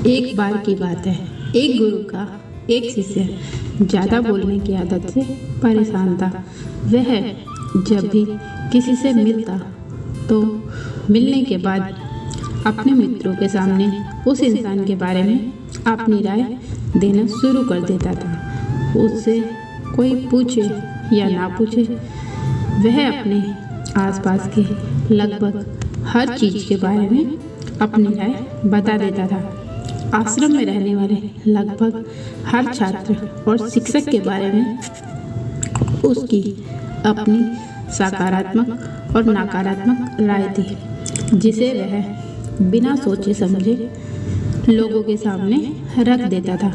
एक बार की बात है, एक गुरु का एक शिष्य ज़्यादा बोलने की आदत से परेशान था। वह जब भी किसी से मिलता तो मिलने के बाद अपने मित्रों के सामने उस इंसान के बारे में अपनी राय देना शुरू कर देता था। उससे कोई पूछे या ना पूछे, वह अपने आसपास के लगभग हर चीज़ के बारे में अपनी राय बता देता था। आश्रम में रहने वाले लगभग हर छात्र और शिक्षक के बारे में उसकी अपनी सकारात्मक और नकारात्मक राय थी, जिसे वह बिना सोचे समझे लोगों के सामने रख देता था।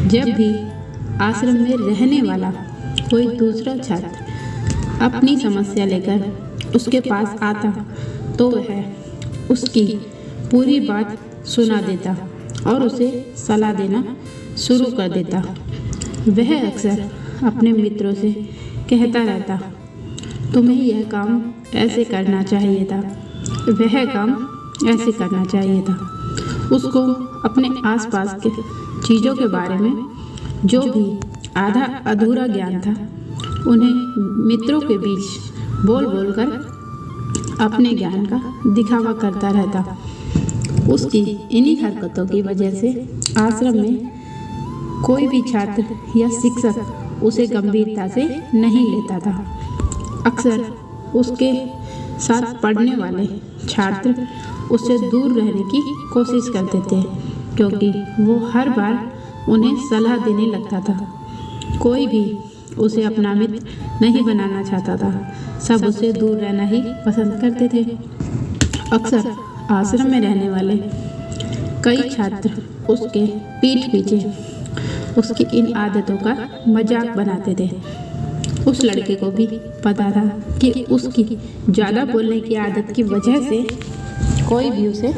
जब भी आश्रम में रहने वाला कोई दूसरा छात्र अपनी समस्या लेकर उसके पास आता तो वह उसकी पूरी बात सुना देता और उसे सलाह देना शुरू कर देता। वह अक्सर अपने मित्रों से कहता रहता, तुम्हें यह काम ऐसे करना चाहिए था, वह काम ऐसे करना चाहिए था। उसको अपने आसपास के चीज़ों के बारे में जो भी आधा अधूरा ज्ञान था, उन्हें मित्रों के बीच बोल बोल कर अपने ज्ञान का दिखावा करता रहता। उसकी इन्हीं हरकतों की वजह से आश्रम में कोई भी छात्र या शिक्षक उसे गंभीरता से नहीं लेता था। अक्सर उसके साथ पढ़ने वाले छात्र उससे दूर रहने की कोशिश करते थे, क्योंकि वो हर बार उन्हें सलाह देने लगता था। कोई भी उसे अपना मित्र नहीं बनाना चाहता था, सब उसे दूर रहना ही पसंद करते थे। अक्सर आश्रम में रहने वाले कई छात्र उसके पीठ पीछे उसकी इन आदतों का मजाक बनाते थे। उस लड़के को भी पता था कि उसकी ज़्यादा बोलने की आदत की वजह से कोई भी उसे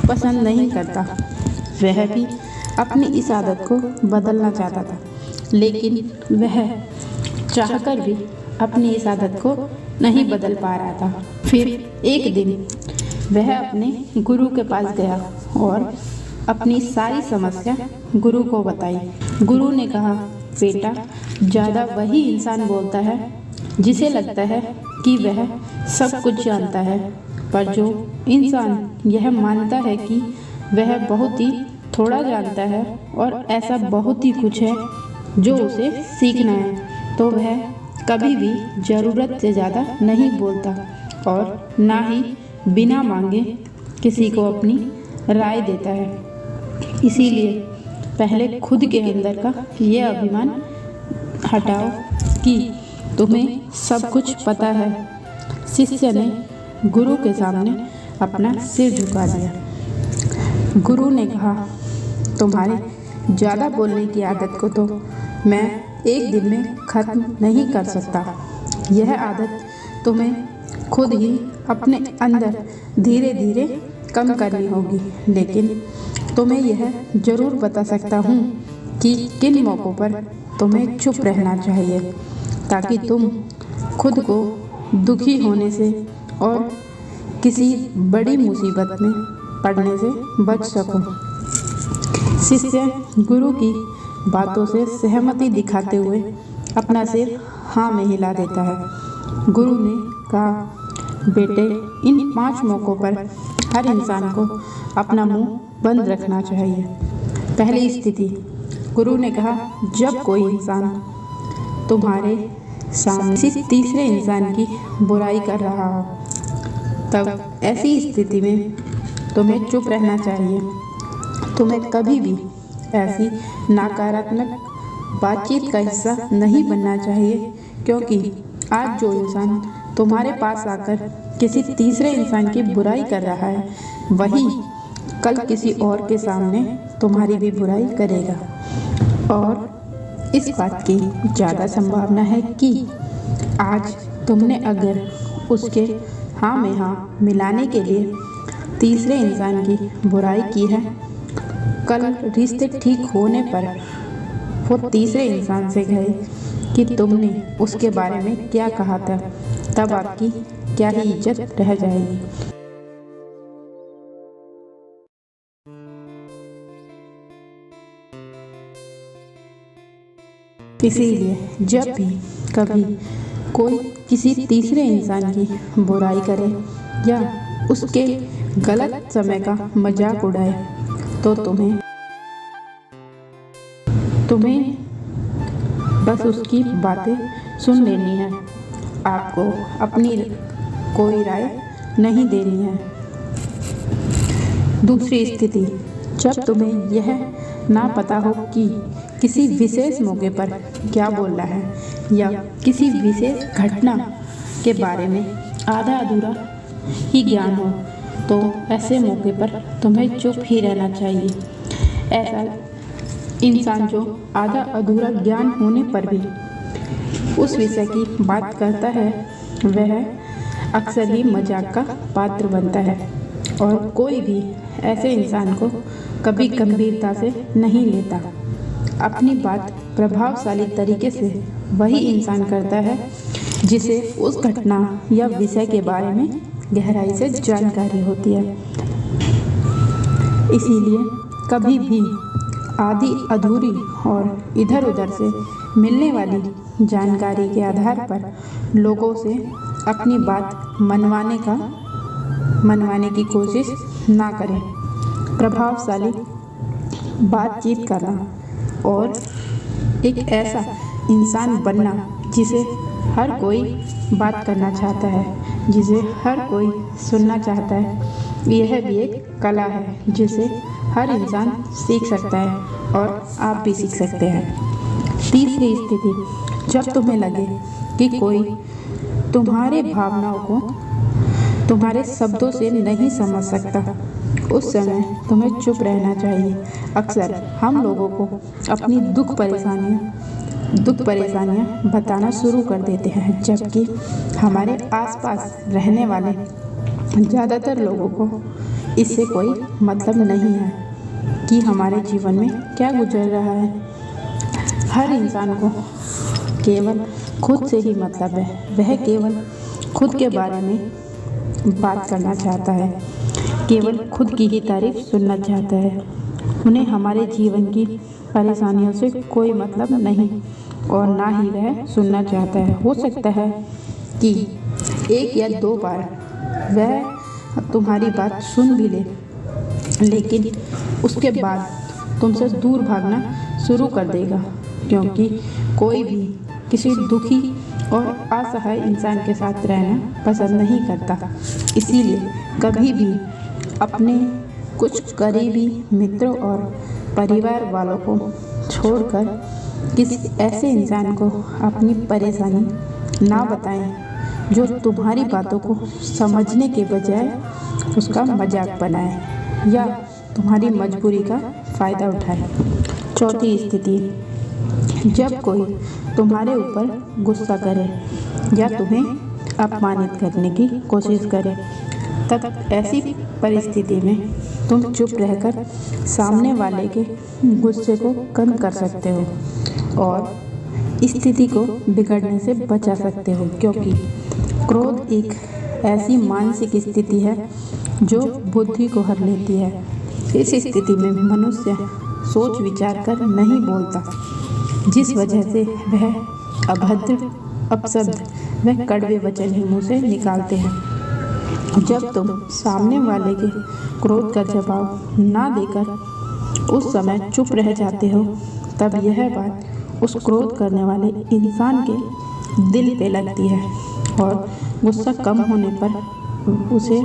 पसंद नहीं करता। वह भी अपनी इस आदत को बदलना चाहता था, लेकिन वह चाहकर भी अपनी इस आदत को नहीं बदल पा रहा था। फिर एक दिन वह अपने गुरु के पास गया और अपनी सारी समस्या गुरु को बताई। गुरु ने कहा, बेटा, ज़्यादा वही इंसान बोलता है जिसे लगता है कि वह सब कुछ जानता है, पर जो इंसान यह मानता है कि वह बहुत ही थोड़ा जानता है और ऐसा बहुत ही कुछ है जो उसे सीखना है, तो वह कभी भी ज़रूरत से ज़्यादा नहीं बोलता और ना ही बिना मांगे किसी को अपनी राय देता है। इसीलिए पहले खुद के अंदर का ये अभिमान हटाओ कि तुम्हें सब कुछ पता है। शिष्य ने गुरु के सामने अपना सिर झुका दिया। गुरु ने कहा, तुम्हारे ज़्यादा बोलने की आदत को तो मैं एक दिन में ख़त्म नहीं कर सकता। यह आदत तुम्हें खुद ही अपने अंदर धीरे धीरे कम करनी होगी, लेकिन तुम्हें यह ज़रूर बता सकता हूँ कि किन मौक़ों पर तुम्हें चुप रहना चाहिए, ताकि तुम खुद को दुखी होने से और किसी बड़ी मुसीबत में पड़ने से बच सको। शिष्य गुरु की बातों से सहमति दिखाते हुए अपना सिर हाँ में हिला देता है। गुरु ने कहा, बेटे, इन 5 मौक़ों पर हर इंसान को अपना मुंह बंद रखना चाहिए। पहली स्थिति, गुरु ने कहा, जब कोई इंसान तुम्हारे सामने किसी तीसरे इंसान की बुराई कर रहा हो, तब ऐसी स्थिति में तुम्हें चुप रहना चाहिए। तुम्हें कभी भी ऐसी नकारात्मक बातचीत का हिस्सा नहीं बनना चाहिए, क्योंकि आज जो इंसान तुम्हारे पास आकर किसी तीसरे इंसान की बुराई कर रहा है, वही कल किसी और के सामने तुम्हारी भी बुराई करेगा। और इस बात की ज़्यादा संभावना है कि आज तुमने अगर उसके हाँ में हाँ मिलाने के लिए तीसरे इंसान की बुराई की है, कल रिश्ते ठीक होने पर वो तीसरे इंसान से कहे कि तुमने उसके बारे में क्या कहा था, तब आपकी क्या ही इज्जत रह जाएगी। इसीलिए जब भी कभी कोई किसी तीसरे इंसान की बुराई करे या उसके गलत समय का मजाक उड़ाए तो तुम्हें बस उसकी बातें सुन लेनी है। आपको अपनी कोई राय नहीं देनी है। दूसरी स्थिति, जब तुम्हें यह ना पता हो कि किसी विशेष मौके पर क्या बोलना है या किसी विशेष घटना के बारे में आधा अधूरा ही ज्ञान हो, तो ऐसे मौके पर तुम्हें चुप ही रहना चाहिए। ऐसा इंसान जो आधा अधूरा ज्ञान होने पर भी उस विषय की बात करता है, वह अक्सर ही मजाक का पात्र बनता है और कोई भी ऐसे इंसान को कभी गंभीरता से नहीं लेता। अपनी बात प्रभावशाली तरीके से वही इंसान करता है जिसे उस घटना या विषय के बारे में गहराई से जानकारी होती है। इसीलिए कभी भी आधी अधूरी और इधर उधर से मिलने वाली जानकारी के आधार पर लोगों से अपनी बात मनवाने की कोशिश ना करें। प्रभावशाली बातचीत करना और एक ऐसा इंसान बनना जिसे हर कोई बात करना चाहता है, जिसे हर कोई सुनना चाहता है, यह भी एक कला है जिसे हर इंसान सीख सकता है और आप भी सीख सकते हैं। तीसरी स्थिति, जब तुम्हें लगे कि कोई तुम्हारे भावनाओं को तुम्हारे शब्दों से नहीं समझ सकता, उस समय तुम्हें चुप रहना चाहिए। अक्सर हम लोगों को अपनी दुख परेशानियां बताना शुरू कर देते हैं, जबकि हमारे आसपास रहने वाले ज़्यादातर लोगों को इससे कोई मतलब नहीं है कि हमारे जीवन में क्या गुजर रहा है। हर इंसान को केवल खुद से ही मतलब है। वह केवल खुद के बारे में बात करना चाहता है, केवल खुद की ही तारीफ सुनना चाहता है। उन्हें हमारे जीवन की परेशानियों से कोई मतलब नहीं और ना ही वह सुनना चाहता है। हो सकता है कि 1 या 2 बार वह तुम्हारी बात सुन भी ले, लेकिन उसके बाद तुमसे दूर भागना शुरू कर देगा, क्योंकि कोई भी किसी दुखी और असहाय इंसान के साथ रहना पसंद नहीं करता। इसीलिए कभी भी अपने कुछ करीबी मित्रों और परिवार वालों को छोड़कर किसी ऐसे इंसान को अपनी परेशानी ना बताएं जो तुम्हारी बातों को समझने के बजाय उसका मजाक बनाए या तुम्हारी मजबूरी का फ़ायदा उठाए। चौथी स्थिति, जब कोई तुम्हारे ऊपर गुस्सा करे या तुम्हें अपमानित करने की कोशिश करे, तब ऐसी परिस्थिति में तुम चुप रहकर सामने वाले के गुस्से को कम कर सकते हो और स्थिति को बिगड़ने से बचा सकते हो, क्योंकि क्रोध एक ऐसी मानसिक स्थिति है जो बुद्धि को हर लेती है। इस स्थिति में मनुष्य सोच विचार कर नहीं बोलता, जिस वजह से वह अभद्र अपशब्द व कड़वे वचन ही मुँह से निकालते हैं। जब तुम सामने वाले के क्रोध का जवाब ना देकर उस समय चुप रह जाते हो, तब यह बात उस क्रोध करने वाले इंसान के दिल पे लगती है और गुस्सा कम होने पर उसे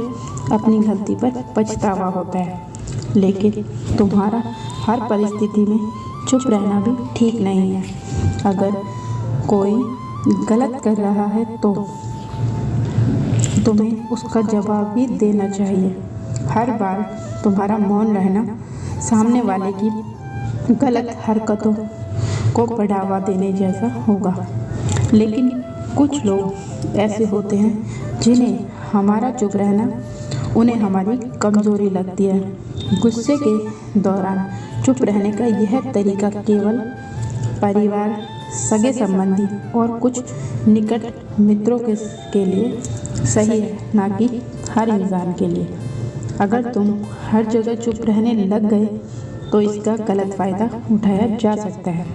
अपनी गलती पर पछतावा होता है। लेकिन तुम्हारा हर परिस्थिति में चुप रहना भी ठीक नहीं है। अगर कोई गलत कर रहा है तो तुम्हें उसका जवाब भी देना चाहिए। हर बार तुम्हारा मौन रहना सामने वाले की गलत हरकतों को बढ़ावा देने जैसा होगा। लेकिन कुछ लोग ऐसे होते हैं जिन्हें हमारा चुप रहना उन्हें हमारी कमज़ोरी लगती है। गुस्से के दौरान चुप रहने का यह तरीका केवल परिवार, सगे संबंधी और कुछ निकट मित्रों के लिए सही है, ना कि हर इंसान के लिए। अगर तुम हर जगह चुप रहने लग गए तो इसका गलत फ़ायदा उठाया जा सकता है।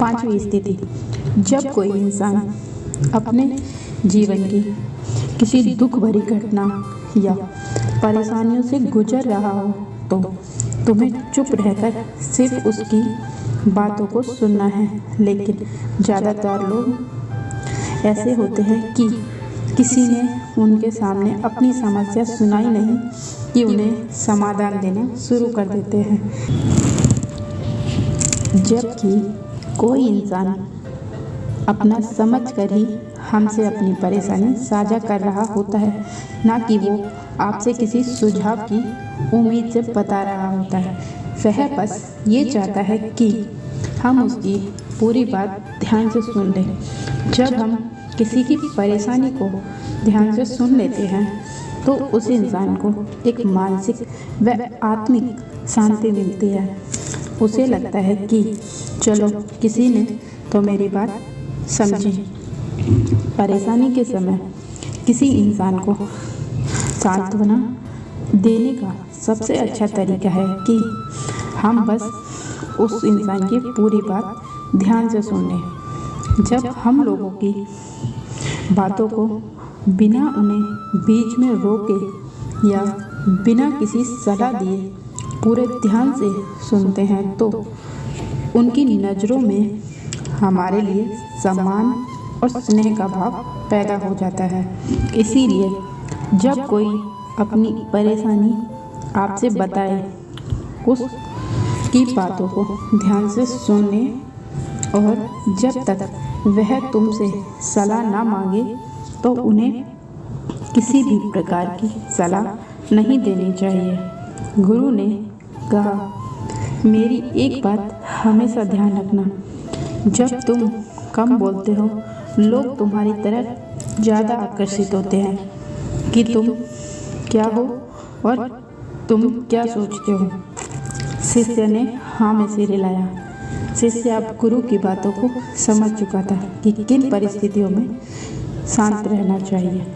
पांचवी स्थिति, जब कोई इंसान अपने जीवन की किसी दुख भरी घटना या परेशानियों से गुजर रहा हो तो तुम्हें चुप रहकर सिर्फ उसकी बातों को सुनना है। लेकिन ज़्यादातर लोग ऐसे होते हैं कि किसी ने उनके सामने अपनी समस्या सुनाई नहीं कि उन्हें समाधान देना शुरू कर देते हैं। जबकि कोई इंसान अपना समझकर ही हमसे अपनी परेशानी साझा कर रहा होता है, ना कि वो आपसे किसी सुझाव की उम्मीद से बता रहा होता है। वह बस ये चाहता है कि हम उसकी पूरी बात ध्यान से सुन लें। जब हम किसी की परेशानी को ध्यान से सुन लेते हैं तो उस इंसान को एक मानसिक व आत्मिक शांति मिलती है। उसे लगता है कि चलो किसी ने तो मेरी बात समझी। परेशानी के समय किसी इंसान को सांत्वना देने का सबसे अच्छा तरीका है कि हम बस उस इंसान की पूरी बात ध्यान से सुन लें। जब हम लोगों की बातों को बिना उन्हें बीच में रोके या बिना किसी सलाह दिए पूरे ध्यान से सुनते हैं तो उनकी नज़रों में हमारे लिए सम्मान और स्नेह का भाव पैदा हो जाता है। इसीलिए जब कोई अपनी परेशानी आपसे बताए, उसकी बातों को ध्यान से सुने और जब तक वह तुमसे सलाह ना मांगे तो उन्हें किसी भी प्रकार की सलाह नहीं देनी चाहिए। गुरु ने कहा, मेरी एक बात हमेशा ध्यान रखना, जब तुम कम बोलते हो लोग तुम्हारी तरफ ज़्यादा आकर्षित होते हैं कि तुम क्या हो और तुम क्या सोचते हो। शिष्य ने हाँ में सिर हिलाया। शिष्य अब गुरु की बातों को समझ चुका था कि किन परिस्थितियों में शांत रहना चाहिए।